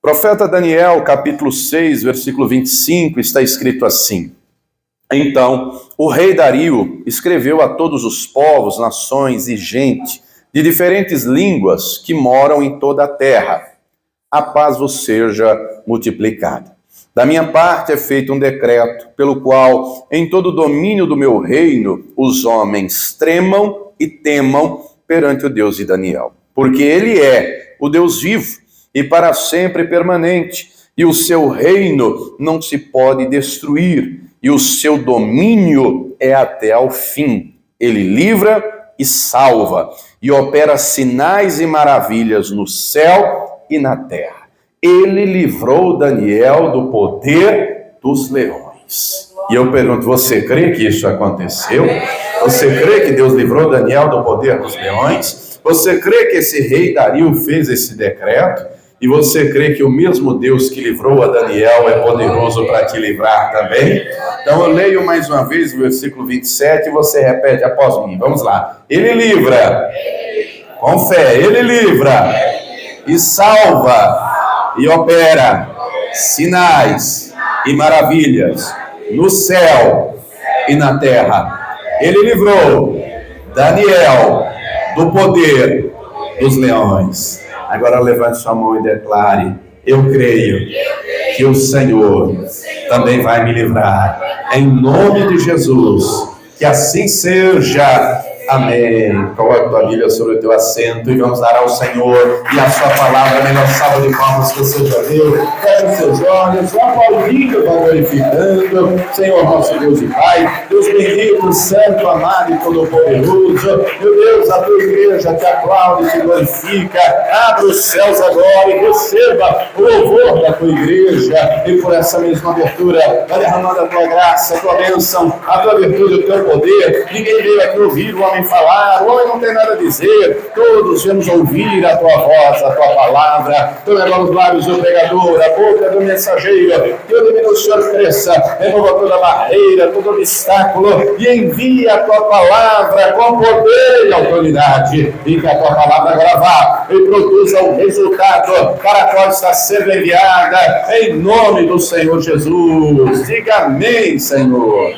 Profeta Daniel, capítulo 6, versículo 25, está escrito assim: Então, o rei Dario escreveu a todos os povos, nações e gente de diferentes línguas que moram em toda a terra: a paz vos seja multiplicada. Da minha parte é feito um decreto, pelo qual, em todo o domínio do meu reino, os homens tremam e temam perante o Deus de Daniel. Porque ele é o Deus vivo e para sempre permanente, e o seu reino não se pode destruir, e o seu domínio é até ao fim. Ele livra e salva, e opera sinais e maravilhas no céu e na terra. Ele livrou Daniel do poder dos leões. E eu pergunto, você crê que isso aconteceu? Você crê que Deus livrou Daniel do poder dos leões? Você crê que esse rei Dario fez esse decreto? E você crê que o mesmo Deus que livrou a Daniel é poderoso para te livrar também? Então eu leio mais uma vez o versículo 27 e você repete após mim. Vamos lá. Ele livra, com fé, ele livra e salva e opera sinais e maravilhas no céu e na terra. Ele livrou Daniel do poder dos leões. Agora levante sua mão e declare: eu creio que o Senhor também vai me livrar. Em nome de Jesus, que assim seja. Amém. Coloque tua Bíblia sobre o teu assento e vamos dar ao Senhor e a sua palavra a melhor salva de palmas que você já viu. Feche os seus olhos, já Paulinho vai glorificando. Senhor nosso Deus e Pai, Deus bendito, santo, amado e todo-poderoso. Meu Deus, a tua igreja te aplaude, te glorifica. Abre os céus agora e receba o louvor da tua igreja. E por essa mesma abertura, vai derramando a tua graça, a tua bênção, a tua virtude, o teu poder. Ninguém veio aqui ouvir o homem falar, o homem não tem nada a dizer, todos vamos ouvir a tua voz, a tua palavra. Toma os lábios do pregador, a boca do mensageiro, que o domínio do Senhor cresça, remova toda barreira, todo obstáculo e envia a tua palavra com poder e autoridade, e que a tua palavra gravar e produza o resultado para a qual está sendo enviada, em nome do Senhor Jesus. Diga amém, Senhor.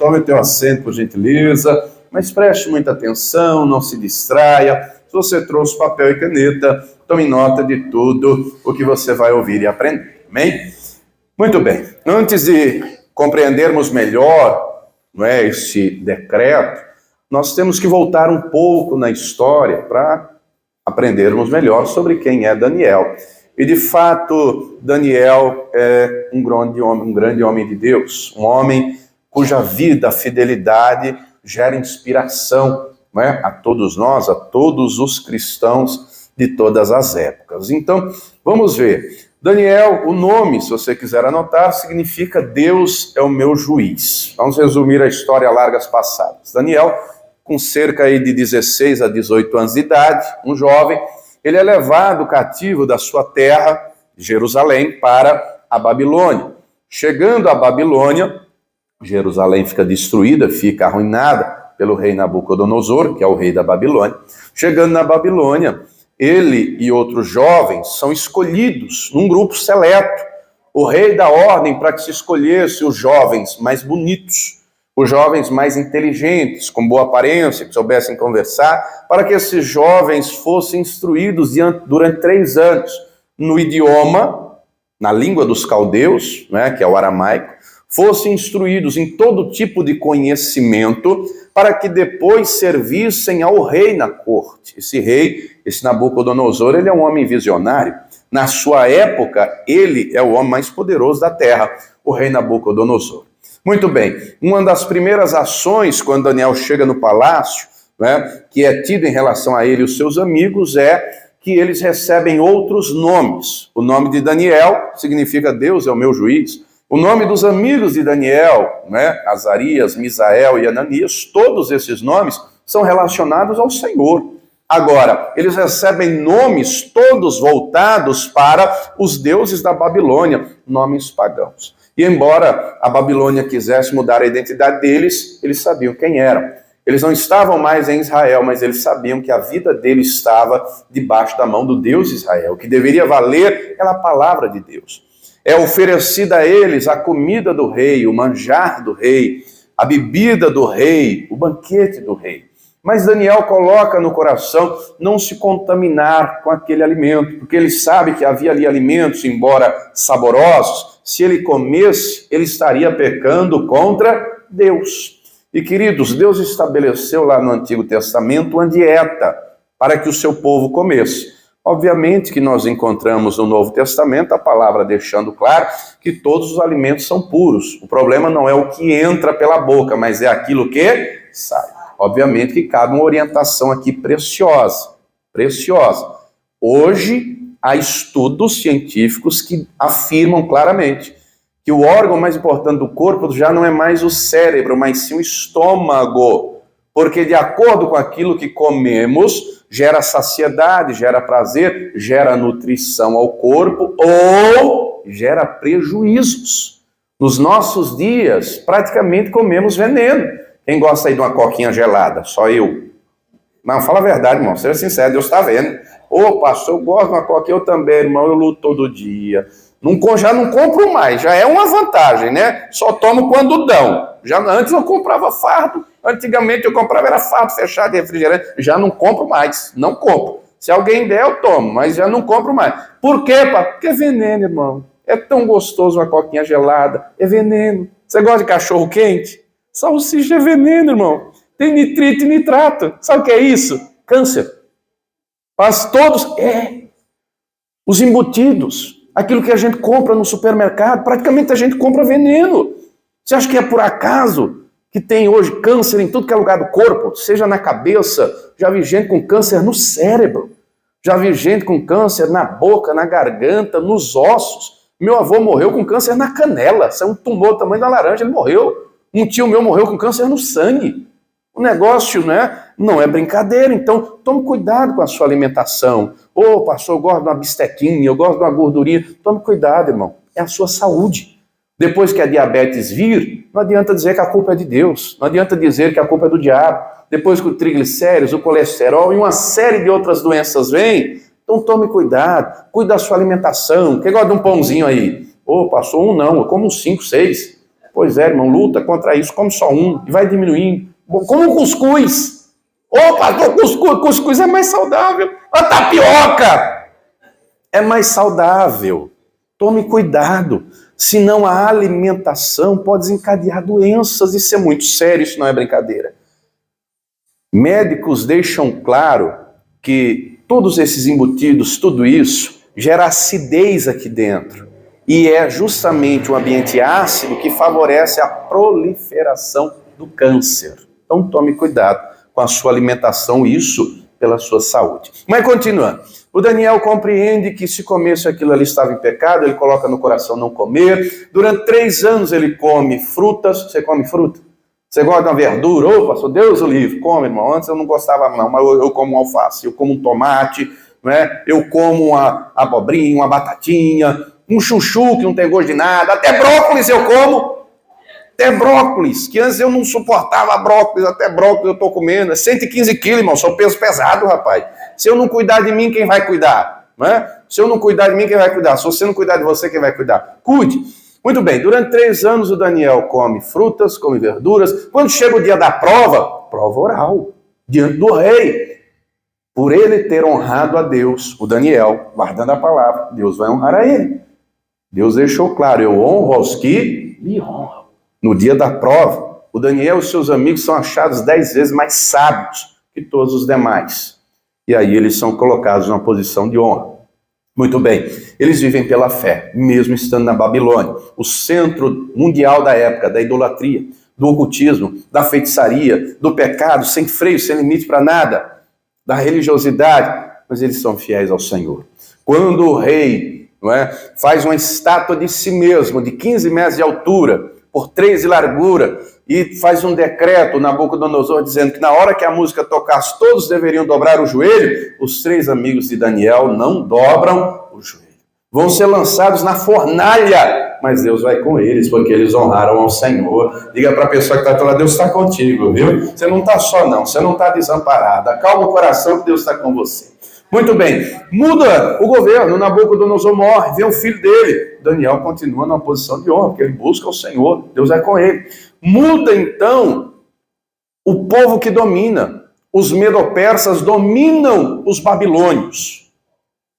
Tome o teu assento, por gentileza. Mas preste muita atenção, não se distraia. Se você trouxe papel e caneta, tome nota de tudo o que você vai ouvir e aprender. Amém? Muito bem. Antes de compreendermos melhor, esse decreto, nós temos que voltar um pouco na história para aprendermos melhor sobre quem é Daniel. E de fato, Daniel é um grande homem de Deus, um homem cuja vida, fidelidade gera inspiração, a todos nós, a todos os cristãos de todas as épocas. Então, vamos ver. Daniel, o nome, se você quiser anotar, significa Deus é o meu juiz. Vamos resumir a história a largas passadas. Daniel, com cerca de 16 a 18 anos de idade, um jovem, ele é levado cativo da sua terra, Jerusalém, para a Babilônia. Chegando à Babilônia, Jerusalém fica destruída, fica arruinada pelo rei Nabucodonosor, que é o rei da Babilônia. Chegando na Babilônia, ele e outros jovens são escolhidos num grupo seleto. O rei dá ordem para que se escolhesse os jovens mais bonitos, os jovens mais inteligentes, com boa aparência, que soubessem conversar, para que esses jovens fossem instruídos durante 3 anos no idioma, na língua dos caldeus, que é o aramaico, fossem instruídos em todo tipo de conhecimento para que depois servissem ao rei na corte. Esse rei, esse Nabucodonosor, ele é um homem visionário. Na sua época, ele é o homem mais poderoso da terra, o rei Nabucodonosor. Muito bem, uma das primeiras ações quando Daniel chega no palácio, que é tido em relação a ele e os seus amigos, é que eles recebem outros nomes. O nome de Daniel significa Deus é o meu juiz. O nome dos amigos de Daniel, Azarias, Misael e Ananias, todos esses nomes são relacionados ao Senhor. Agora, eles recebem nomes todos voltados para os deuses da Babilônia, nomes pagãos. E embora a Babilônia quisesse mudar a identidade deles, eles sabiam quem eram. Eles não estavam mais em Israel, mas eles sabiam que a vida deles estava debaixo da mão do Deus de Israel. O que deveria valer era a palavra de Deus. É oferecida a eles a comida do rei, o manjar do rei, a bebida do rei, o banquete do rei. Mas Daniel coloca no coração não se contaminar com aquele alimento, porque ele sabe que havia ali alimentos, embora saborosos, se ele comesse, ele estaria pecando contra Deus. E queridos, Deus estabeleceu lá no Antigo Testamento uma dieta para que o seu povo comesse. Obviamente que nós encontramos no Novo Testamento a palavra deixando claro que todos os alimentos são puros. O problema não é o que entra pela boca, mas é aquilo que sai. Obviamente que cabe uma orientação aqui preciosa. Hoje há estudos científicos que afirmam claramente que o órgão mais importante do corpo já não é mais o cérebro, mas sim o estômago. Porque de acordo com aquilo que comemos, gera saciedade, gera prazer, gera nutrição ao corpo ou gera prejuízos. Nos nossos dias, praticamente comemos veneno. Quem gosta aí de uma coquinha gelada? Só eu. Não, fala a verdade, irmão. Seja sincero, Deus está vendo. Ô, pastor, eu gosto de uma coquinha, eu também, irmão, eu luto todo dia. Já não compro mais, já é uma vantagem, né? Só tomo quando dão. Antes eu comprava fardo, antigamente eu comprava era fardo fechado de refrigerante, já não compro mais, não compro. Se alguém der, eu tomo, mas já não compro mais. Por quê, pá? Porque é veneno, irmão. É tão gostoso uma coquinha gelada, é veneno. Você gosta de cachorro quente? Salsicha é veneno, irmão. Tem nitrito e nitrato. Sabe o que é isso? Câncer. Faz todos, os embutidos. Aquilo que a gente compra no supermercado, praticamente a gente compra veneno. Você acha que é por acaso que tem hoje câncer em tudo que é lugar do corpo? Seja na cabeça, já vi gente com câncer no cérebro, já vi gente com câncer na boca, na garganta, nos ossos. Meu avô morreu com câncer na canela, isso é um tumor do tamanho da laranja, ele morreu. Um tio meu morreu com câncer no sangue. O negócio, né, não é brincadeira, então tome cuidado com a sua alimentação. Ô, pastor, eu gosto de uma bistequinha, eu gosto de uma gordurinha. Tome cuidado, irmão, é a sua saúde. Depois que a diabetes vir, não adianta dizer que a culpa é de Deus, não adianta dizer que a culpa é do diabo. Depois que o triglicéridos, o colesterol e uma série de outras doenças vêm, então tome cuidado, cuide da sua alimentação. Quem gosta de um pãozinho aí? Ô, pastor, um não, eu como uns 5, 6. Pois é, irmão, luta contra isso, come só um e vai diminuindo. Como cuscuz. Opa, cuscuz é mais saudável. A tapioca é mais saudável. Tome cuidado, senão a alimentação pode desencadear doenças. Isso é muito sério, isso não é brincadeira. Médicos deixam claro que todos esses embutidos, tudo isso, gera acidez aqui dentro. E é justamente um ambiente ácido que favorece a proliferação do câncer. Então tome cuidado com a sua alimentação, isso pela sua saúde. Mas continuando, o Daniel compreende que se comesse aquilo ali estava em pecado, ele coloca no coração não comer. Durante 3 anos ele come frutas. Você come fruta? Você gosta de uma verdura? Ô, pastor, Deus o livre. Come, irmão. Antes eu não gostava não, mas eu como um alface, eu como um tomate, né? Eu como uma abobrinha, uma batatinha, um chuchu que não tem gosto de nada, até brócolis eu como. Até brócolis, que antes eu não suportava brócolis, até brócolis eu estou comendo. É 115 quilos, irmão, sou peso pesado, rapaz. Se eu não cuidar de mim, quem vai cuidar? Né? Se eu não cuidar de mim, quem vai cuidar? Se você não cuidar de você, quem vai cuidar? Cuide. Muito bem, durante 3 anos o Daniel come frutas, come verduras. Quando chega o dia da prova, prova oral, diante do rei. Por ele ter honrado a Deus, o Daniel, guardando a palavra, Deus vai honrar a ele. Deus deixou claro, eu honro aos que me honram. No dia da prova, o Daniel e seus amigos são achados 10 vezes mais sábios que todos os demais. E aí eles são colocados numa posição de honra. Muito bem, eles vivem pela fé, mesmo estando na Babilônia, o centro mundial da época, da idolatria, do ocultismo, da feitiçaria, do pecado, sem freio, sem limite para nada, da religiosidade, mas eles são fiéis ao Senhor. Quando o rei, faz uma estátua de si mesmo, de 15 metros de altura, por 3 de largura, e faz um decreto, Nabucodonosor, dizendo que na hora que a música tocasse, todos deveriam dobrar o joelho, os 3 amigos de Daniel não dobram o joelho. vão ser lançados na fornalha, mas Deus vai com eles, porque eles honraram ao Senhor. Diga para a pessoa que está do lado, Deus está contigo, viu? Você não está só não, você não está desamparado. Acalma o coração que Deus está com você. Muito bem, muda o governo, Nabucodonosor morre, vem o filho dele. Daniel continua numa posição de honra, porque ele busca o Senhor, Deus vai com ele. Muda então o povo que domina. Os medo-persas dominam os babilônios.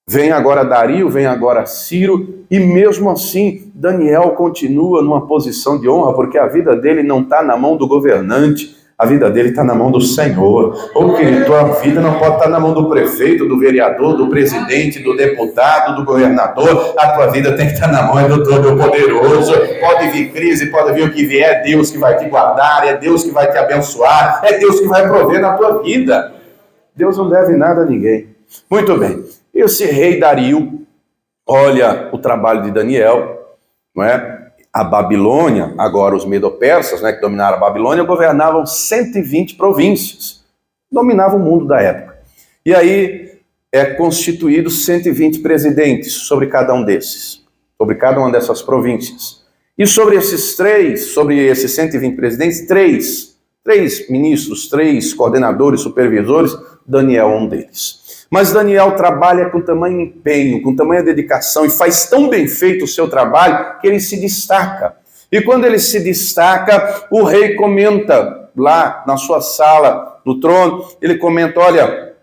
Vem agora Dario, vem agora Ciro, e mesmo assim Daniel continua numa posição de honra, porque a vida dele não está na mão do governante, a vida dele está na mão do Senhor. Ô querido, tua vida não pode estar na mão do prefeito, do vereador, do presidente, do deputado, do governador. A tua vida tem que estar na mão do Todo-Poderoso. Pode vir crise, pode vir o que vier, é Deus que vai te guardar, é Deus que vai te abençoar, é Deus que vai prover na tua vida. Deus não deve nada a ninguém. Muito bem, esse rei Dario olha o trabalho de Daniel, não é? A Babilônia, agora os medo-persas, né, que dominaram a Babilônia, governavam 120 províncias, dominavam o mundo da época. E aí é constituído 120 presidentes sobre cada um desses, sobre cada uma dessas províncias. E sobre esses 120 presidentes, três ministros, 3 coordenadores, supervisores, Daniel é um deles. Mas Daniel trabalha com tamanho empenho, com tamanha dedicação, e faz tão bem feito o seu trabalho que ele se destaca. E quando ele se destaca, o rei comenta lá na sua sala, no trono, ele comenta, olha,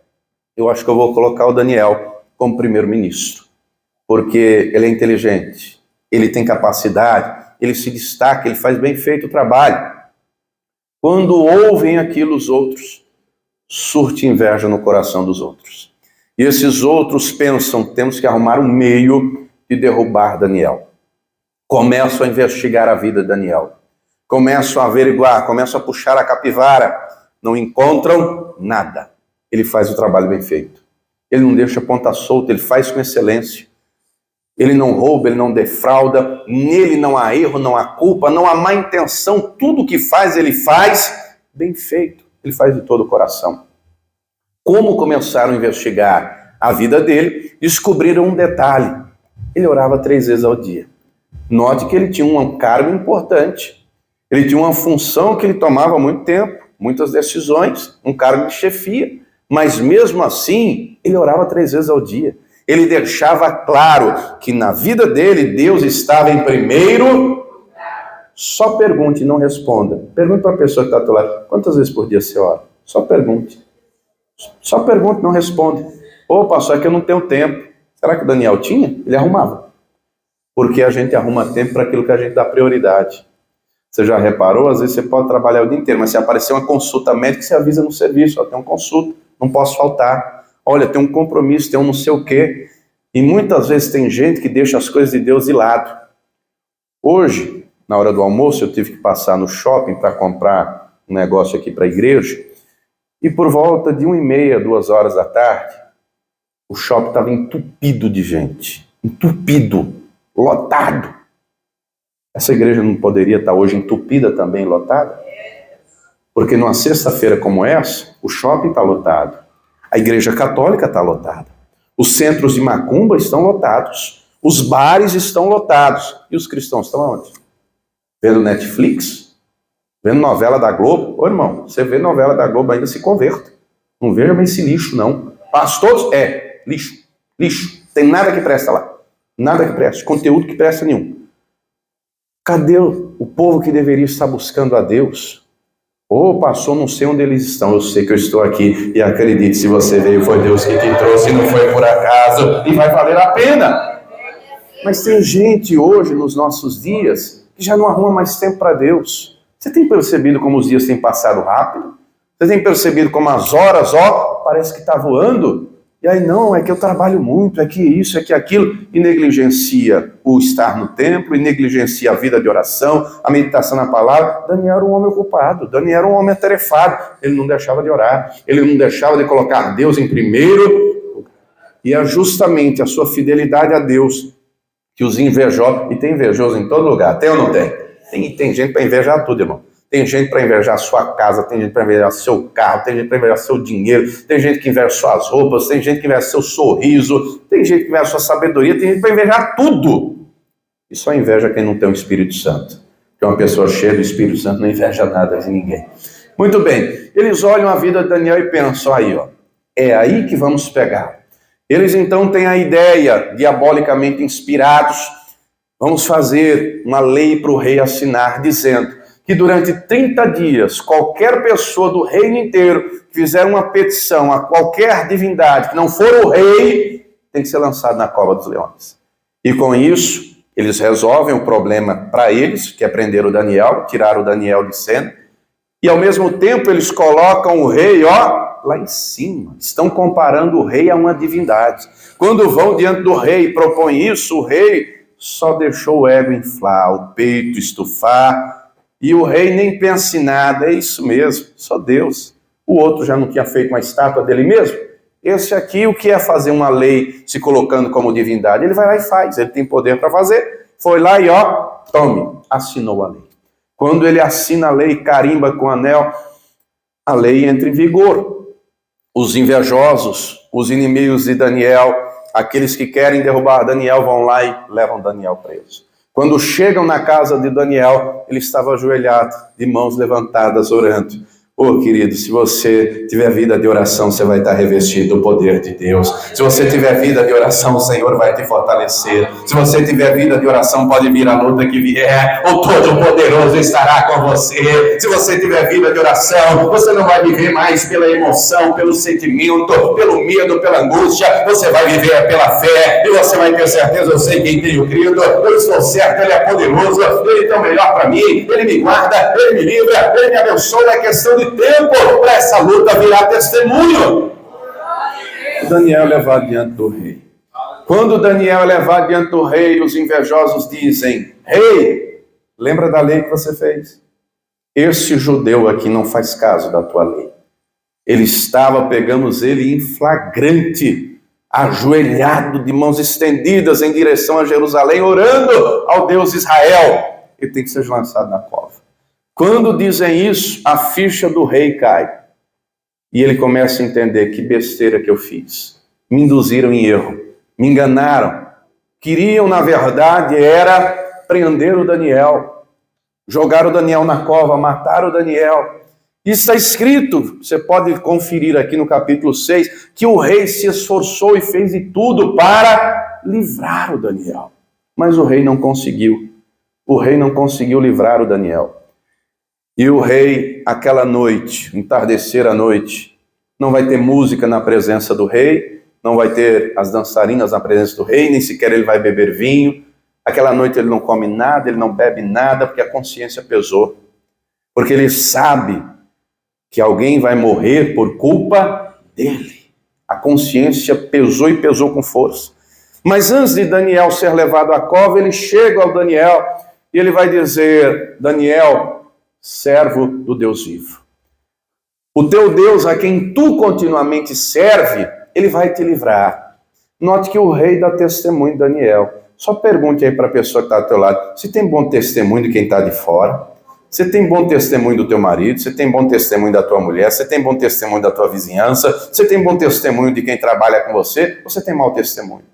eu acho que eu vou colocar o Daniel como primeiro-ministro, porque ele é inteligente, ele tem capacidade, ele se destaca, ele faz bem feito o trabalho. Quando ouvem aquilo os outros, surte inveja no coração dos outros. E esses outros pensam, temos que arrumar um meio de derrubar Daniel. Começam a investigar a vida de Daniel. Começam a averiguar, começam a puxar a capivara. Não encontram nada. Ele faz o trabalho bem feito. Ele não deixa ponta solta, ele faz com excelência. Ele não rouba, ele não defrauda. Nele não há erro, não há culpa, não há má intenção. Tudo que faz, ele faz bem feito. Ele faz de todo o coração. Como começaram a investigar a vida dele, descobriram um detalhe. Ele orava 3 vezes ao dia. Note que ele tinha um cargo importante. Ele tinha uma função que ele tomava muito tempo, muitas decisões, um cargo de chefia. Mas mesmo assim, ele orava 3 vezes ao dia. Ele deixava claro que na vida dele, Deus estava em primeiro. Só pergunte e não responda. Pergunte para a pessoa que está do teu lado, quantas vezes por dia você ora? Só pergunte. Só pergunta, não responde. Ô, pastor, é que eu não tenho tempo. Será que o Daniel tinha? Ele arrumava. Porque a gente arruma tempo para aquilo que a gente dá prioridade. Você já reparou? Às vezes você pode trabalhar o dia inteiro, mas se aparecer uma consulta médica, você avisa no serviço. Ó, tem uma consulta, não posso faltar. Olha, tem um compromisso, tem um não sei o quê. E muitas vezes tem gente que deixa as coisas de Deus de lado. Hoje, na hora do almoço, eu tive que passar no shopping para comprar um negócio aqui para a igreja. E por volta de 1h30, 2 horas da tarde, o shopping estava entupido de gente. Entupido, lotado. Essa igreja não poderia estar hoje entupida também, lotada? Porque numa sexta-feira como essa, o shopping está lotado. A igreja católica está lotada. Os centros de macumba estão lotados. Os bares estão lotados. E os cristãos estão onde? Vendo Netflix? Vendo novela da Globo? Ô irmão, você vê novela da Globo ainda, se converta. Não veja mais esse lixo, não. Pastores? Lixo. Lixo. Tem nada que presta lá. Nada que presta. Conteúdo que presta nenhum. Cadê o povo que deveria estar buscando a Deus? Ô pastor, não sei onde eles estão. Eu sei que eu estou aqui e acredite, se você veio, foi Deus que te trouxe, não foi por acaso. E vai valer a pena. Mas tem gente hoje, nos nossos dias, que já não arruma mais tempo para Deus. Você tem percebido como os dias têm passado rápido? Você tem percebido como as horas, parece que está voando? E aí, não, é que eu trabalho muito, é que isso, é que aquilo, e negligencia o estar no templo, e negligencia a vida de oração, a meditação na palavra. Daniel era um homem ocupado, Daniel era um homem atarefado, ele não deixava de orar, ele não deixava de colocar Deus em primeiro. E é justamente a sua fidelidade a Deus que os invejosos, e tem invejoso em todo lugar, tem ou não tem? Tem gente para invejar tudo, irmão. Tem gente para invejar sua casa, tem gente para invejar seu carro, tem gente para invejar seu dinheiro, tem gente que inveja suas roupas, tem gente que inveja seu sorriso, tem gente que inveja sua sabedoria, tem gente para invejar tudo. E só inveja quem não tem o Espírito Santo. Porque uma pessoa cheia do Espírito Santo não inveja nada de ninguém. Muito bem, eles olham a vida de Daniel e pensam aí, ó, é aí que vamos pegar. Eles então têm a ideia, diabolicamente inspirados, vamos fazer uma lei para o rei assinar, dizendo que durante 30 dias, qualquer pessoa do reino inteiro que fizer uma petição a qualquer divindade que não for o rei, tem que ser lançado na cova dos leões. E com isso, eles resolvem o problema para eles, que é prender o Daniel, tirar o Daniel de cena, e ao mesmo tempo eles colocam o rei, ó, lá em cima. Estão comparando o rei a uma divindade. Quando vão diante do rei e propõem isso, o rei só deixou o ego inflar, o peito estufar, e o rei nem pensa em nada, é isso mesmo, só Deus. O outro já não tinha feito uma estátua dele mesmo? Esse aqui, o que é fazer uma lei se colocando como divindade? Ele vai lá e faz, ele tem poder para fazer. Foi lá e ó, tome, assinou a lei. Quando ele assina a lei, carimba com o anel, a lei entra em vigor. Os invejosos, os inimigos de Daniel, aqueles que querem derrubar Daniel, vão lá e levam Daniel preso. Quando chegam na casa de Daniel, ele estava ajoelhado, de mãos levantadas, orando. Ô, querido, se você tiver vida de oração, você vai estar revestido do poder de Deus. Se você tiver vida de oração, o Senhor vai te fortalecer. Se você tiver vida de oração, pode vir a luta que vier, o Todo-Poderoso estará com você. Se você tiver vida de oração, você não vai viver mais pela emoção, pelo sentimento, pelo medo, pela angústia. Você vai viver pela fé e você vai ter certeza, eu sei quem tenho crido, eu estou certo, Ele é poderoso, Ele tem o melhor para mim, Ele me guarda, Ele me livra, Ele me abençoa, é questão de tempo para essa luta virar testemunho. Daniel é levado diante do rei. Quando Daniel é levado diante do rei, os invejosos dizem: rei, lembra da lei que você fez? Esse judeu aqui não faz caso da tua lei. Ele estava, pegamos ele em flagrante, ajoelhado, de mãos estendidas em direção a Jerusalém, orando ao Deus Israel. Ele tem que ser lançado na cova. Quando dizem isso, a ficha do rei cai. E ele começa a entender: que besteira que eu fiz. Me induziram em erro, me enganaram. Queriam, na verdade, era prender o Daniel, jogar o Daniel na cova, matar o Daniel. Isso está escrito, você pode conferir aqui no capítulo 6, que o rei se esforçou e fez de tudo para livrar o Daniel. Mas o rei não conseguiu. O rei não conseguiu livrar o Daniel. E o rei, aquela noite, entardecer à noite, não vai ter música na presença do rei, não vai ter as dançarinas na presença do rei, nem sequer ele vai beber vinho. Aquela noite ele não come nada, ele não bebe nada, porque a consciência pesou. Porque ele sabe que alguém vai morrer por culpa dele. A consciência pesou e pesou com força. Mas antes de Daniel ser levado à cova, ele chega ao Daniel e ele vai dizer: Daniel, servo do Deus vivo, o teu Deus a quem tu continuamente serve, ele vai te livrar. Note que o rei dá testemunho de Daniel. Só pergunte aí para a pessoa que está ao teu lado: se tem bom testemunho de quem está de fora? Você tem bom testemunho do teu marido? Você tem bom testemunho da tua mulher? Você tem bom testemunho da tua vizinhança? Você tem bom testemunho de quem trabalha com você? Ou você tem mau testemunho?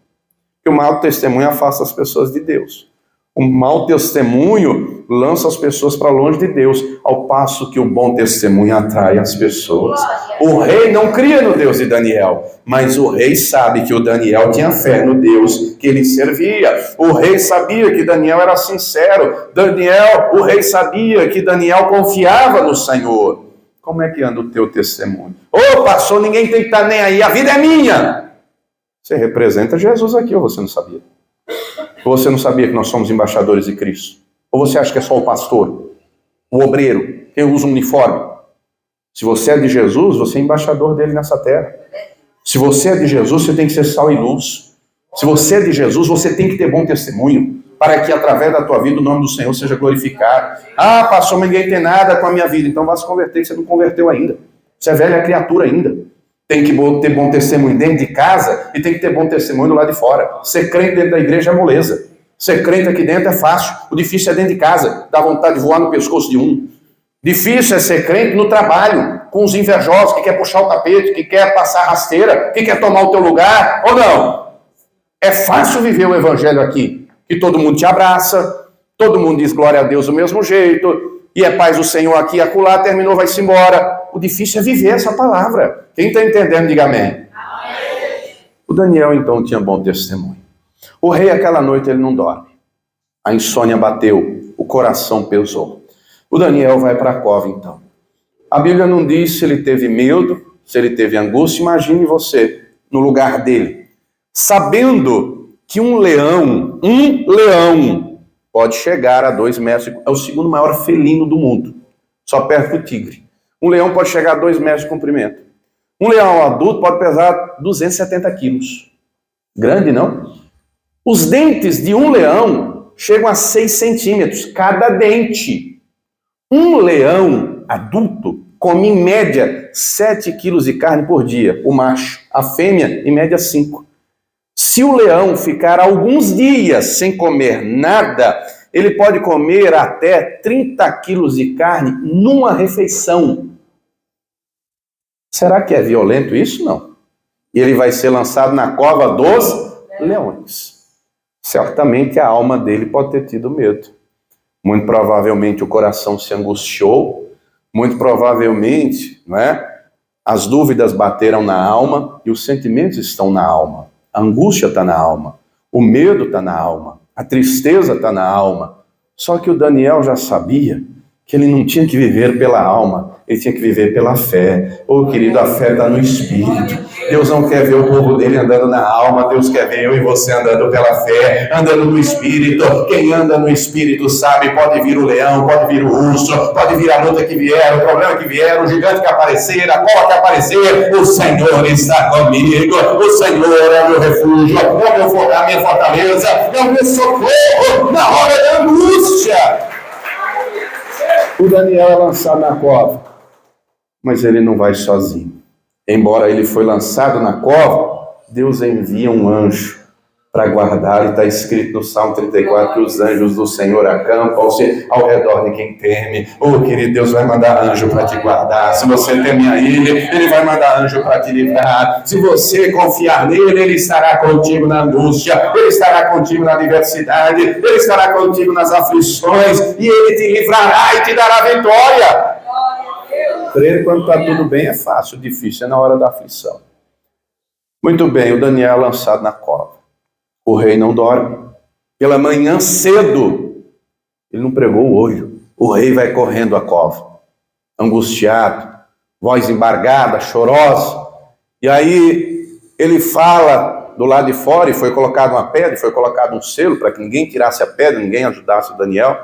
Porque o mau testemunho afasta as pessoas de Deus. O mau testemunho lança as pessoas para longe de Deus, ao passo que o bom testemunho atrai as pessoas. O rei não cria no Deus de Daniel, mas o rei sabe que o Daniel tinha fé no Deus que ele servia. O rei sabia que Daniel era sincero. O rei sabia que Daniel confiava no Senhor. Como é que anda o teu testemunho? Ô, pastor, ninguém tem que estar nem aí, a vida é minha. Você representa Jesus aqui, ou você não sabia? Ou você não sabia que nós somos embaixadores de Cristo? Ou você acha que é só o pastor, o obreiro, quem usa um uniforme? Se você é de Jesus, você é embaixador dele nessa terra. Se você é de Jesus, você tem que ser sal e luz. Se você é de Jesus, você tem que ter bom testemunho, para que através da tua vida o nome do Senhor seja glorificado. Ah, pastor, mas ninguém tem nada com a minha vida. Então vá se converter, que você não converteu ainda. Você é velha criatura ainda. Tem que ter bom testemunho dentro de casa e tem que ter bom testemunho do lado de fora. Ser crente dentro da igreja é moleza. Ser crente aqui dentro é fácil. O difícil é dentro de casa. Dá vontade de voar no pescoço de um. Difícil é ser crente no trabalho, com os invejosos, que quer puxar o tapete, que quer passar a rasteira, que quer tomar o teu lugar, ou não? É fácil viver o evangelho aqui, que todo mundo te abraça, todo mundo diz glória a Deus do mesmo jeito, e é paz do Senhor aqui e acolá, terminou, vai-se embora. O difícil é viver essa palavra. Quem está entendendo, diga amém. O Daniel, então, tinha bom testemunho. O rei, aquela noite, ele não dorme. A insônia bateu, o coração pesou. O Daniel vai para a cova, então. A Bíblia não diz se ele teve medo, se ele teve angústia. Imagine você, no lugar dele, sabendo que um leão, pode chegar a 2 metros, é o segundo maior felino do mundo, só perto do tigre. Um leão pode chegar a 2 metros de comprimento. Um leão adulto pode pesar 270 quilos. Grande, não? Os dentes de um leão chegam a 6 centímetros, cada dente. Um leão adulto come, em média, 7 quilos de carne por dia, o macho. A fêmea, em média, 5. Se o leão ficar alguns dias sem comer nada, ele pode comer até 30 quilos de carne numa refeição. Será que é violento isso? Não. E ele vai ser lançado na cova dos leões. Certamente a alma dele pode ter tido medo. Muito provavelmente o coração se angustiou, muito provavelmente, não é? As dúvidas bateram na alma e os sentimentos estão na alma. A angústia está na alma, o medo está na alma, a tristeza está na alma. Só que o Daniel já sabia que ele não tinha que viver pela alma, ele tinha que viver pela fé. Ô querido, a fé está no Espírito. Deus não quer ver o povo dele andando na alma, Deus quer ver eu e você andando pela fé, andando no Espírito. Quem anda no Espírito sabe, pode vir o leão, pode vir o urso, pode vir a luta que vier, o problema que vier, o gigante que aparecer, a cova que aparecer, o Senhor está comigo, o Senhor é o meu refúgio, é a minha fortaleza, é o meu socorro na hora da angústia. O Daniel é lançado na cova, mas ele não vai sozinho. Embora ele foi lançado na cova, Deus envia um anjo para guardar, e está escrito no Salmo 34 que os anjos do Senhor acampam ao redor de quem teme. Oh, querido, Deus vai mandar anjo para te guardar. Se você teme a Ele vai mandar anjo para te livrar. Se você confiar nele, Ele estará contigo na angústia, Ele estará contigo na adversidade, Ele estará contigo nas aflições, e Ele te livrará e te dará vitória. Crer quando está tudo bem é fácil, difícil é na hora da aflição. Muito bem, o Daniel é lançado na cova. O rei não dorme. Pela manhã cedo, ele não pregou o olho. O rei vai correndo à cova, angustiado, voz embargada, chorosa. E aí ele fala do lado de fora, e foi colocada uma pedra, foi colocado um selo para que ninguém tirasse a pedra, ninguém ajudasse o Daniel.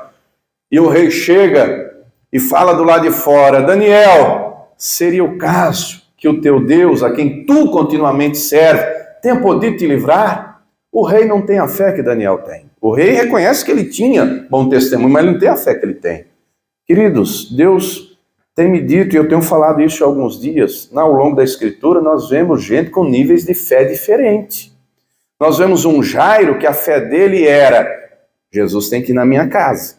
E o rei chega e fala do lado de fora: Daniel, seria o caso que o teu Deus, a quem tu continuamente serve, tenha podido te livrar? O rei não tem a fé que Daniel tem. O rei reconhece que ele tinha bom testemunho, mas ele não tem a fé que ele tem. Queridos, Deus tem me dito, e eu tenho falado isso há alguns dias, ao longo da Escritura, nós vemos gente com níveis de fé diferentes. Nós vemos um Jairo que a fé dele era: Jesus tem que ir na minha casa.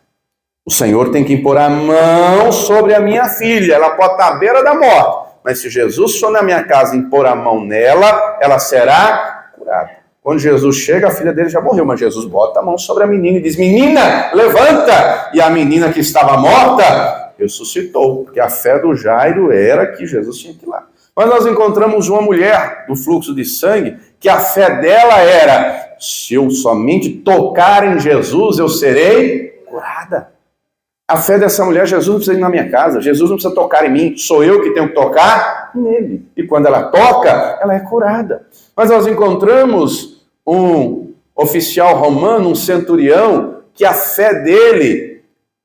O Senhor tem que impor a mão sobre a minha filha, ela pode estar à beira da morte, mas se Jesus for na minha casa e impor a mão nela, ela será curada. Quando Jesus chega, a filha dele já morreu, mas Jesus bota a mão sobre a menina e diz: menina, levanta! E a menina que estava morta ressuscitou, porque a fé do Jairo era que Jesus tinha que ir lá. Mas nós encontramos uma mulher do fluxo de sangue, que a fé dela era: se eu somente tocar em Jesus, eu serei curada. A fé dessa mulher: Jesus não precisa ir na minha casa, Jesus não precisa tocar em mim, sou eu que tenho que tocar nele. E quando ela toca, ela é curada. Mas nós encontramos um oficial romano, um centurião, que a fé dele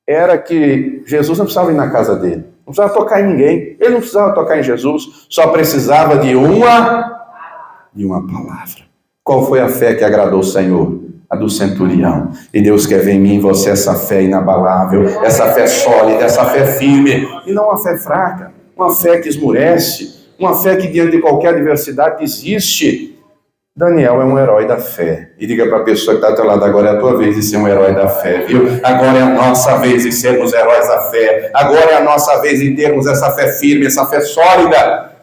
era que Jesus não precisava ir na casa dele, não precisava tocar em ninguém, ele não precisava tocar em Jesus, só precisava de uma palavra. Qual foi a fé que agradou o Senhor? A do centurião. E Deus quer ver em mim e você essa fé inabalável, essa fé sólida, essa fé firme, e não uma fé fraca, uma fé que esmurece, uma fé que diante de qualquer adversidade desiste. Daniel é um herói da fé. E diga para a pessoa que está ao teu lado: agora é a tua vez de ser um herói da fé, viu? Agora é a nossa vez de sermos heróis da fé. Agora é a nossa vez de termos essa fé firme, essa fé sólida.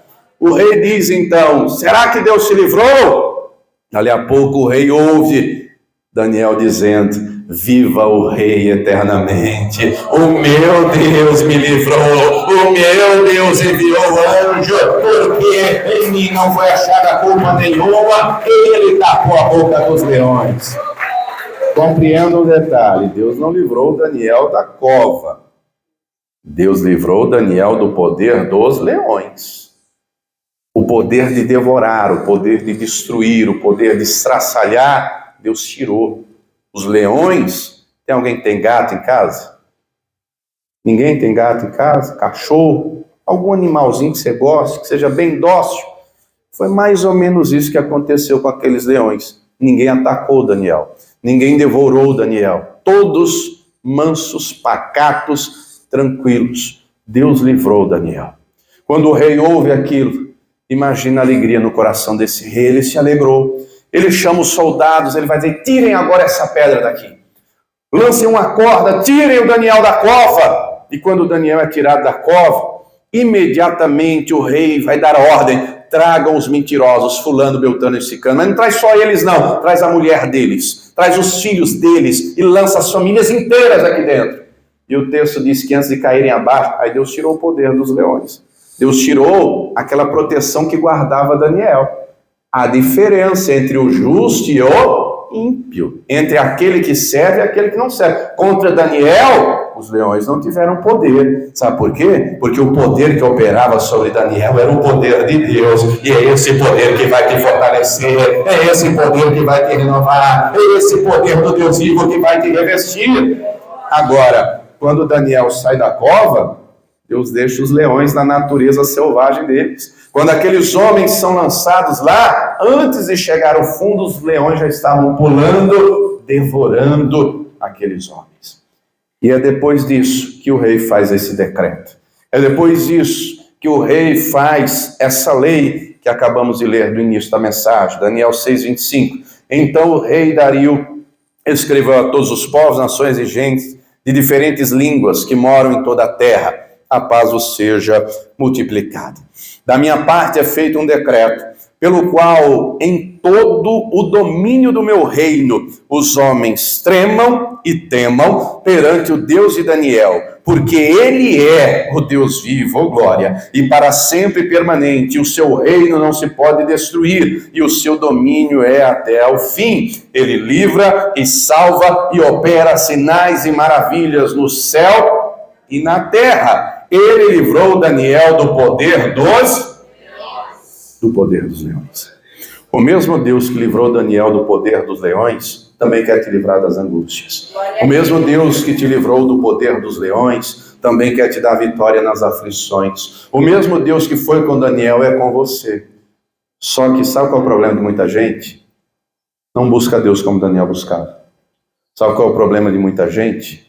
O rei diz então: será que Deus se livrou? Dali a pouco o rei ouve Daniel dizendo: viva o rei eternamente. O meu Deus me livrou. O meu Deus enviou o anjo, porque em mim não foi achada culpa nenhuma. Ele tapou a boca dos leões. Compreenda um detalhe: Deus não livrou Daniel da cova. Deus livrou Daniel do poder dos leões. O poder de devorar, o poder de destruir, o poder de estraçalhar, Deus tirou. Os leões, tem alguém que tem gato em casa? Ninguém tem gato em casa? Cachorro? Algum animalzinho que você goste, que seja bem dócil? Foi mais ou menos isso que aconteceu com aqueles leões. Ninguém atacou Daniel, ninguém devorou Daniel. Todos mansos, pacatos, tranquilos. Deus livrou Daniel. Quando o rei ouve aquilo, imagina a alegria no coração desse rei. Ele se alegrou. Ele chama os soldados, ele vai dizer: tirem agora essa pedra daqui. Lancem uma corda, tirem o Daniel da cova. E quando o Daniel é tirado da cova, imediatamente o rei vai dar ordem: tragam os mentirosos, fulano, beltrano e ciclano. Mas não traz só eles não, traz a mulher deles, traz os filhos deles e lança as famílias inteiras aqui dentro. E o texto diz que antes de caírem abaixo, aí Deus tirou o poder dos leões. Deus tirou aquela proteção que guardava Daniel. A diferença entre o justo e o ímpio, entre aquele que serve e aquele que não serve. Contra Daniel, os leões não tiveram poder. Sabe por quê? Porque o poder que operava sobre Daniel era o poder de Deus. E é esse poder que vai te fortalecer, é esse poder que vai te renovar, é esse poder do Deus vivo que vai te revestir. Agora, quando Daniel sai da cova, Deus deixa os leões na natureza selvagem deles. Quando aqueles homens são lançados lá, antes de chegar ao fundo, os leões já estavam pulando, devorando aqueles homens. E é depois disso que o rei faz esse decreto. É depois disso que o rei faz essa lei que acabamos de ler do início da mensagem, Daniel 6:25. Então o rei Dario escreveu a todos os povos, nações e gentes de diferentes línguas que moram em toda a terra: a paz vos seja multiplicada. Da minha parte é feito um decreto, pelo qual em todo o domínio do meu reino os homens tremam e temam perante o Deus de Daniel, porque ele é o Deus vivo, oh glória, e para sempre permanente. O seu reino não se pode destruir, e o seu domínio é até o fim. Ele livra e salva e opera sinais e maravilhas no céu e na terra. Ele livrou Daniel do poder dos leões. O mesmo Deus que livrou Daniel do poder dos leões também quer te livrar das angústias. O mesmo Deus que te livrou do poder dos leões também quer te dar vitória nas aflições. O mesmo Deus que foi com Daniel é com você. Só que sabe qual é o problema de muita gente? Não busca Deus como Daniel buscava. Sabe qual é o problema de muita gente?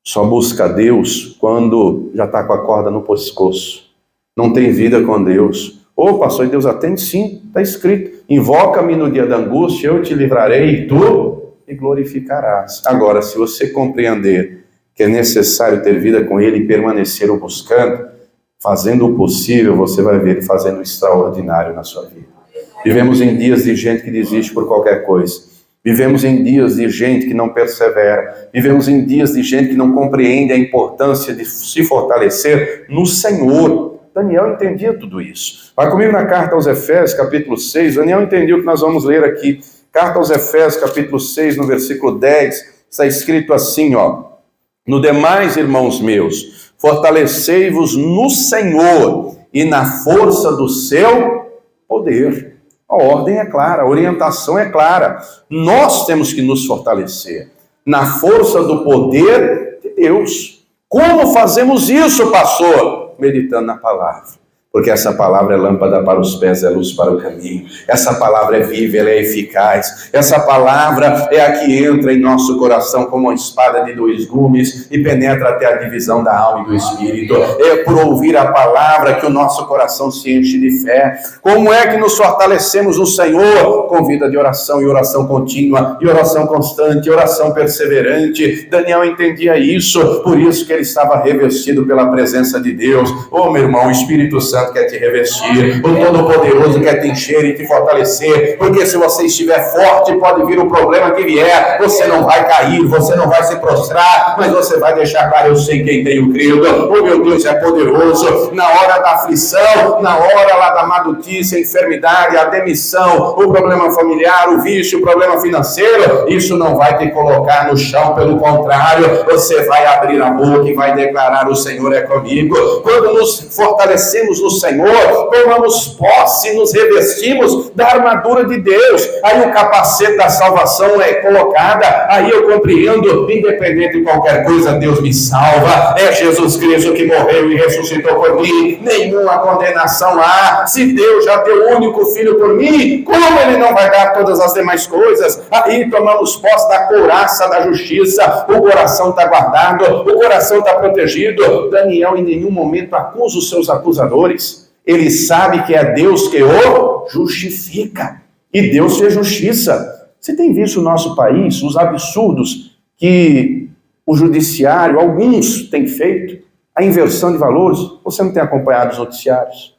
Só busca Deus quando já está com a corda no pescoço. Não tem vida com Deus. Ô, pastor, Deus atende? Sim, está escrito: invoca-me no dia da angústia, eu te livrarei e tu me glorificarás. Agora, se você compreender que é necessário ter vida com Ele e permanecer o buscando, fazendo o possível, você vai ver Ele fazendo o extraordinário na sua vida. Vivemos em dias de gente que desiste por qualquer coisa. Vivemos em dias de gente que não persevera. Vivemos em dias de gente que não compreende a importância de se fortalecer no Senhor. Daniel entendia tudo isso. Vai comigo na carta aos Efésios, capítulo 6. Daniel entendeu o que nós vamos ler aqui. Carta aos Efésios, capítulo 6, no versículo 10, está escrito assim, ó: no demais, irmãos meus, fortalecei-vos no Senhor e na força do seu poder. A ordem é clara, a orientação é clara. Nós temos que nos fortalecer na força do poder de Deus. Como fazemos isso, pastor? Meditando na palavra, Porque essa palavra é lâmpada para os pés, é luz para o caminho. Essa palavra é viva, ela é eficaz. Essa palavra é a que entra em nosso coração como uma espada de 2 gumes e penetra até a divisão da alma e do espírito. É por ouvir a palavra que o nosso coração se enche de fé. Como é que nos fortalecemos no Senhor? Com vida de oração e oração contínua, e oração constante, e oração perseverante. Daniel entendia isso, por isso que ele estava revestido pela presença de Deus. Oh, meu irmão, o Espírito Santo quer te revestir, o Todo-Poderoso quer te encher e te fortalecer, porque se você estiver forte, pode vir o problema que vier, você não vai cair, você não vai se prostrar, mas você vai deixar claro: eu sei quem tenho crido, o meu Deus é poderoso. Na hora da aflição, na hora lá da má notícia, a enfermidade, a demissão, o problema familiar, o vício, o problema financeiro, isso não vai te colocar no chão, pelo contrário, você vai abrir a boca e vai declarar: o Senhor é comigo. Quando nos fortalecemos no Senhor, tomamos posse, nos revestimos da armadura de Deus, aí o capacete da salvação é colocada, aí eu compreendo, independente de qualquer coisa, Deus me salva, é Jesus Cristo que morreu e ressuscitou por mim, nenhuma condenação há. Se Deus já deu o único filho por mim, como Ele não vai dar todas as demais coisas? Aí tomamos posse da couraça da justiça, o coração está guardado, o coração está protegido. Daniel em nenhum momento acusa os seus acusadores. Ele sabe que é Deus que o justifica. E Deus fez justiça. Você tem visto no nosso país os absurdos que o judiciário, alguns têm feito, a inversão de valores? Você não tem acompanhado os noticiários?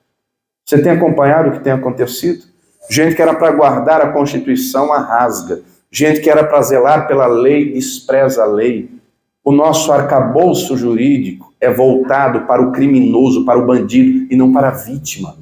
Você tem acompanhado o que tem acontecido? Gente que era para guardar a Constituição a rasga. Gente que era para zelar pela lei despreza a lei. O nosso arcabouço jurídico é voltado para o criminoso, para o bandido, e não para a vítima.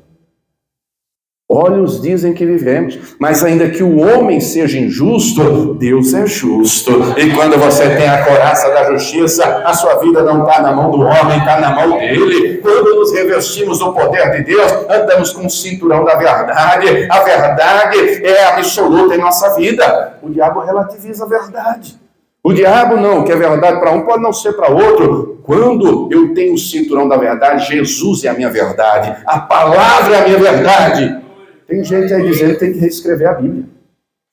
Olhos dizem que vivemos, mas ainda que o homem seja injusto, Deus é justo. E quando você tem a couraça da justiça, a sua vida não está na mão do homem, está na mão dele. Quando nos revestimos do poder de Deus, andamos com o cinturão da verdade. A verdade é absoluta em nossa vida. O diabo relativiza a verdade. O diabo não, que é verdade para um, pode não ser para outro. Quando eu tenho o cinturão da verdade, Jesus é a minha verdade, a palavra é a minha verdade. Tem gente aí dizendo que tem que reescrever a Bíblia.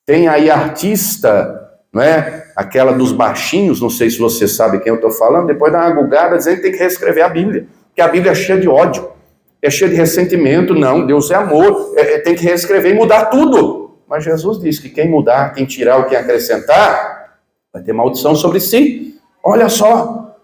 Tem aí artista, não é? Aquela dos baixinhos, não sei se você sabe quem eu estou falando, depois dá uma gugada dizendo que tem que reescrever a Bíblia, que a Bíblia é cheia de ódio, é cheia de ressentimento. Não, Deus é amor, tem que reescrever e mudar tudo. Mas Jesus diz que quem mudar, quem tirar ou quem acrescentar, vai ter maldição sobre si. Olha só,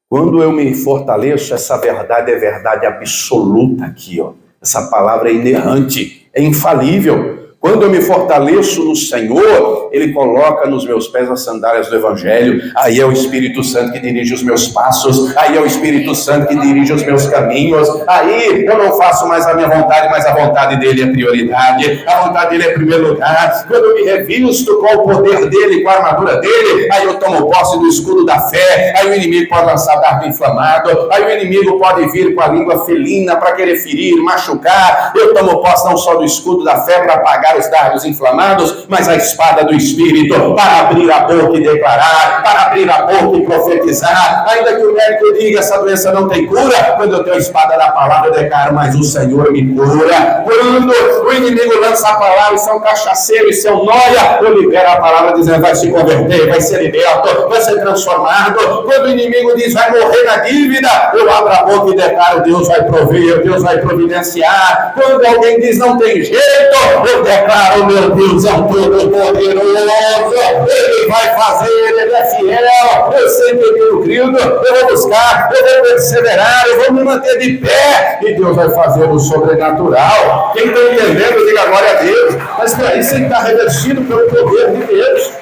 quando eu me fortaleço, essa verdade é verdade absoluta aqui, ó. Essa palavra é inerrante, é infalível. Quando eu me fortaleço no Senhor, Ele coloca nos meus pés as sandálias do Evangelho. Aí é o Espírito Santo que dirige os meus passos. Aí é o Espírito Santo que dirige os meus caminhos. Aí eu não faço mais a minha vontade, mas a vontade dEle é prioridade. A vontade dEle é primeiro lugar. Quando eu me revisto com o poder dEle, com a armadura dEle, aí eu tomo posse do escudo da fé. Aí o inimigo pode lançar dardo inflamado. Aí o inimigo pode vir com a língua felina para querer ferir, machucar. Eu tomo posse não só do escudo da fé para apagar os dardos inflamados, mas a espada do Espírito para abrir a boca e declarar, para abrir a boca e profetizar. Ainda que o médico diga essa doença não tem cura, quando eu tenho a espada da palavra eu declaro: mas o Senhor me cura. Quando o inimigo lança a palavra, isso é um cachaceiro, isso é um nóia, eu libero a palavra dizendo: vai se converter, vai ser liberto, vai ser transformado. Quando o inimigo diz: vai morrer na dívida, eu abro a boca e declaro: Deus vai prover, Deus vai providenciar. Quando alguém diz: não tem jeito, eu declaro: meu Deus é um todo-poderoso, Ele vai fazer, Ele é fiel. Eu sei que eu tenho crido, eu vou buscar, eu vou perseverar, eu vou me manter de pé, e Deus vai fazer o sobrenatural. Quem está entendendo, diga glória a Deus. Mas para isso ele está revestido pelo poder de Deus.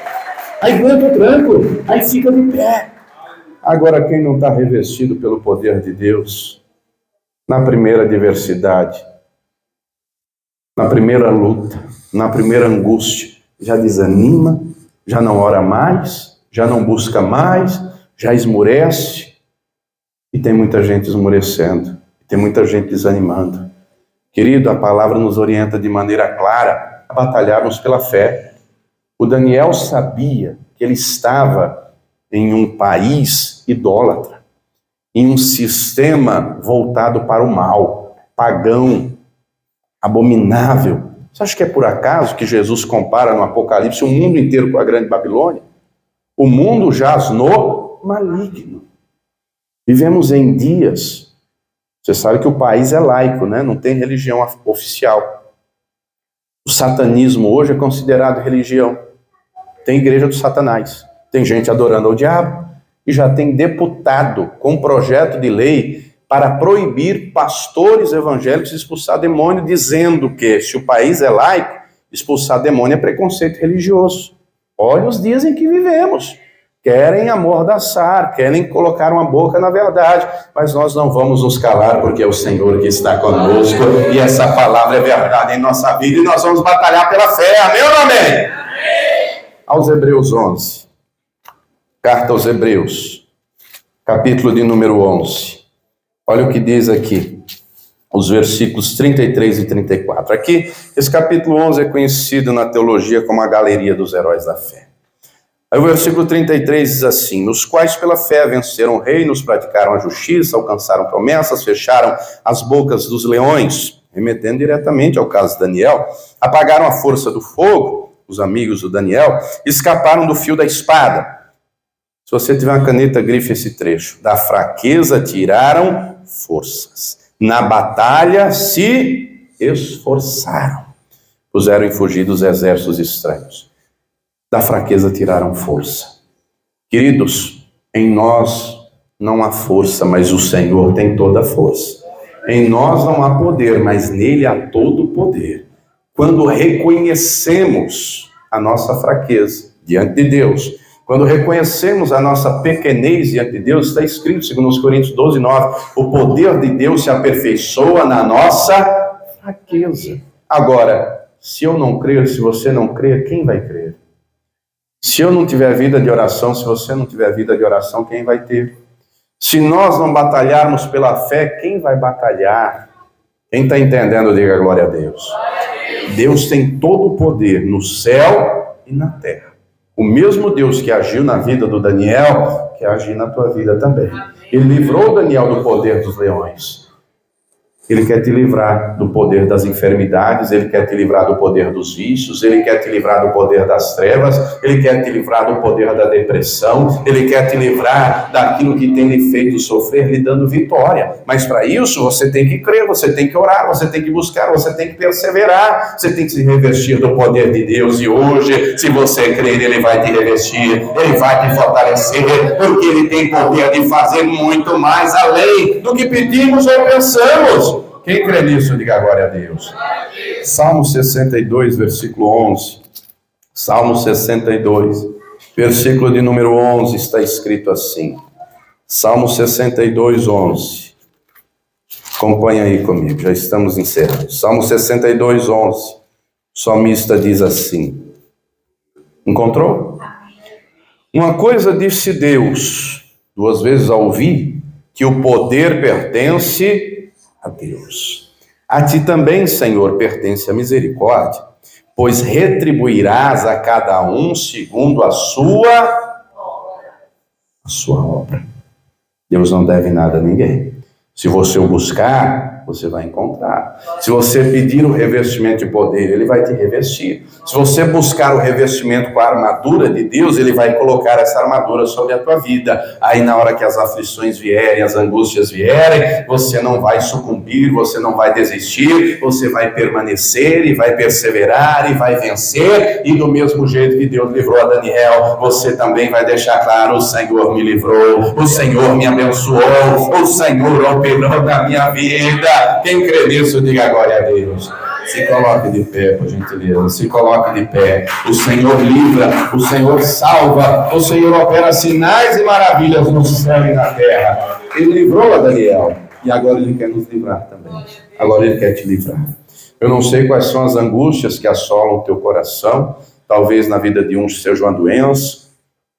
Aí aguenta o tranco, aí fica de pé. Agora, quem não está revestido pelo poder de Deus, na primeira adversidade, na primeira luta, na primeira angústia, já desanima, já não ora mais, já não busca mais, já esmurece. E tem muita gente esmurecendo, tem muita gente desanimando. Querido, a palavra nos orienta de maneira clara a batalharmos pela fé. O Daniel sabia que ele estava em um país idólatra, em um sistema voltado para o mal. pagão, abominável. Você acha que é por acaso que Jesus compara no Apocalipse o mundo inteiro com a grande Babilônia? O mundo jaz no maligno. Vivemos em dias. Você sabe que o país é laico, né? Não tem religião oficial. O satanismo hoje é considerado religião. Tem igreja do Satanás. Tem gente adorando ao diabo. E já tem deputado com projeto de lei para proibir pastores evangélicos de expulsar demônio, dizendo que se o país é laico, expulsar demônio é preconceito religioso. Olha os dias em que vivemos. Querem amordaçar, querem colocar uma boca na verdade, mas nós não vamos nos calar, porque é o Senhor que está conosco, e essa palavra é verdade em nossa vida, e nós vamos batalhar pela fé, amém ou não amém? Amém. Aos Hebreus 11, carta aos Hebreus, capítulo de número 11, olha o que diz aqui, os versículos 33 e 34, aqui, esse capítulo 11 é conhecido na teologia como a galeria dos heróis da fé. Aí o versículo 33 diz assim: nos quais pela fé venceram reinos, praticaram a justiça, alcançaram promessas, fecharam as bocas dos leões, remetendo diretamente ao caso de Daniel, apagaram a força do fogo, os amigos do Daniel, escaparam do fio da espada. Se você tiver uma caneta, grife esse trecho. Da fraqueza tiraram forças, na batalha se esforçaram, puseram em fugir dos exércitos estranhos. Da fraqueza tiraram força. Queridos, em nós não há força, mas o Senhor tem toda a força. Em nós não há poder, mas nele há todo o poder. Quando reconhecemos a nossa fraqueza diante de Deus, quando reconhecemos a nossa pequenez diante de Deus, está escrito, segundo Coríntios 12, 9, o poder de Deus se aperfeiçoa na nossa fraqueza. Agora, se eu não crer, se você não crer, quem vai crer? Se eu não tiver vida de oração, se você não tiver vida de oração, quem vai ter? Se nós não batalharmos pela fé, quem vai batalhar? Quem está entendendo, diga glória a Deus. Deus tem todo o poder no céu e na terra. O mesmo Deus que agiu na vida do Daniel, quer agir na tua vida também. Ele livrou Daniel do poder dos leões. Ele quer te livrar do poder das enfermidades, Ele quer te livrar do poder dos vícios, Ele quer te livrar do poder das trevas, Ele quer te livrar do poder da depressão, Ele quer te livrar daquilo que tem lhe feito sofrer, lhe dando vitória. Mas para isso você tem que crer, você tem que orar, você tem que buscar, você tem que perseverar, você tem que se revestir do poder de Deus. E hoje, se você crer, Ele vai te revestir, Ele vai te fortalecer, porque Ele tem poder de fazer muito mais além do que pedimos ou pensamos. Quem crê nisso, diga glória a Deus. Salmo 62, versículo 11. Salmo 62, versículo de número 11, está escrito assim. Salmo 62, 11. Acompanha aí comigo, já estamos encerrando. Salmo 62, 11. O salmista diz assim. Encontrou? Uma coisa disse Deus, duas vezes ao ouvir, que o poder pertence a Deus. A ti também, Senhor, pertence a misericórdia, pois retribuirás a cada um segundo a sua obra. Deus não deve nada a ninguém. Se você o buscar, você vai encontrar. Se você pedir o revestimento de poder, Ele vai te revestir. Se você buscar o revestimento com a armadura de Deus, Ele vai colocar essa armadura sobre a tua vida. Aí na hora que as aflições vierem, as angústias vierem, você não vai sucumbir, você não vai desistir, você vai permanecer e vai perseverar e vai vencer. E do mesmo jeito que Deus livrou a Daniel, você também vai deixar claro: o Senhor me livrou, o Senhor me abençoou, o Senhor operou na minha vida. Quem crê nisso, diga glória a Deus. Se coloque de pé, por gentileza. Se coloque de pé. O Senhor livra, o Senhor salva, o Senhor opera sinais e maravilhas no céu e na terra. Ele livrou a Daniel e agora Ele quer nos livrar também. Agora Ele quer te livrar. Eu não sei quais são as angústias que assolam o teu coração. Talvez na vida de uns seja uma doença,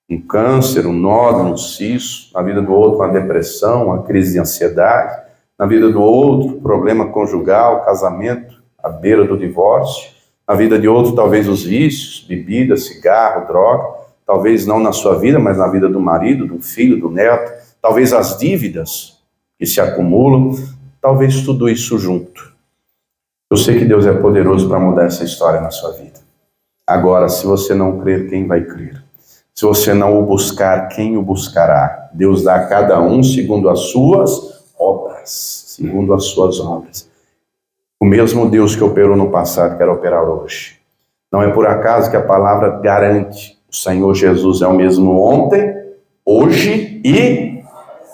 um câncer, um nódulo, um cisto. Na vida do outro, uma depressão, uma crise de ansiedade. Na vida do outro, problema conjugal, casamento à beira do divórcio. Na vida de outro, talvez os vícios, bebida, cigarro, droga. Talvez não na sua vida, mas na vida do marido, do filho, do neto. Talvez as dívidas que se acumulam. talvez tudo isso junto. Eu sei que Deus é poderoso para mudar essa história na sua vida. Agora, se você não crer, quem vai crer? Se você não o buscar, quem o buscará? Deus dá a cada um segundo as suas obras. Segundo as suas obras. O mesmo Deus que operou no passado quer operar hoje. Não é por acaso que a palavra garante: o Senhor Jesus é o mesmo ontem, hoje e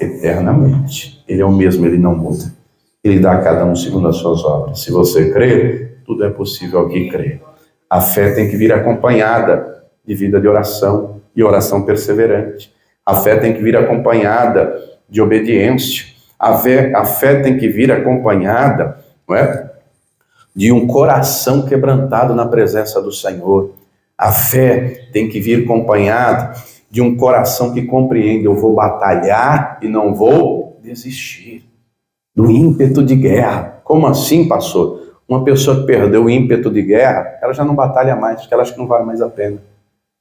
eternamente. Ele é o mesmo, ele não muda. Ele dá a cada um segundo as suas obras. Se você crer, tudo é possível ao que crer. A fé tem que vir acompanhada de vida de oração e oração perseverante. A fé tem que vir acompanhada de obediência. A fé tem que vir acompanhada, não é, de um coração quebrantado na presença do Senhor. A fé tem que vir acompanhada de um coração que compreende: eu vou batalhar e não vou desistir. Do ímpeto de guerra. Como assim, pastor? Uma pessoa que perdeu o ímpeto de guerra, ela já não batalha mais, porque ela acha que não vale mais a pena.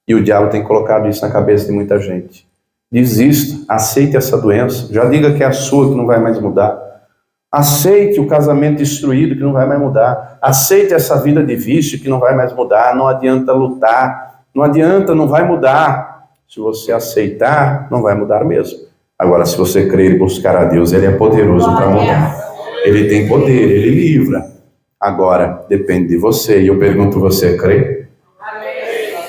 E o diabo tem colocado isso na cabeça de muita gente. Desista, aceite essa doença, já diga que é a sua, que não vai mais mudar. Aceite o casamento destruído, que não vai mais mudar. Aceite essa vida de vício, que não vai mais mudar. Não adianta lutar, não adianta, não vai mudar. Se você aceitar, não vai mudar mesmo. Agora, se você crer e buscar a Deus, Ele é poderoso para mudar. Ele tem poder, Ele livra. Agora, depende de você. E eu pergunto, você crê?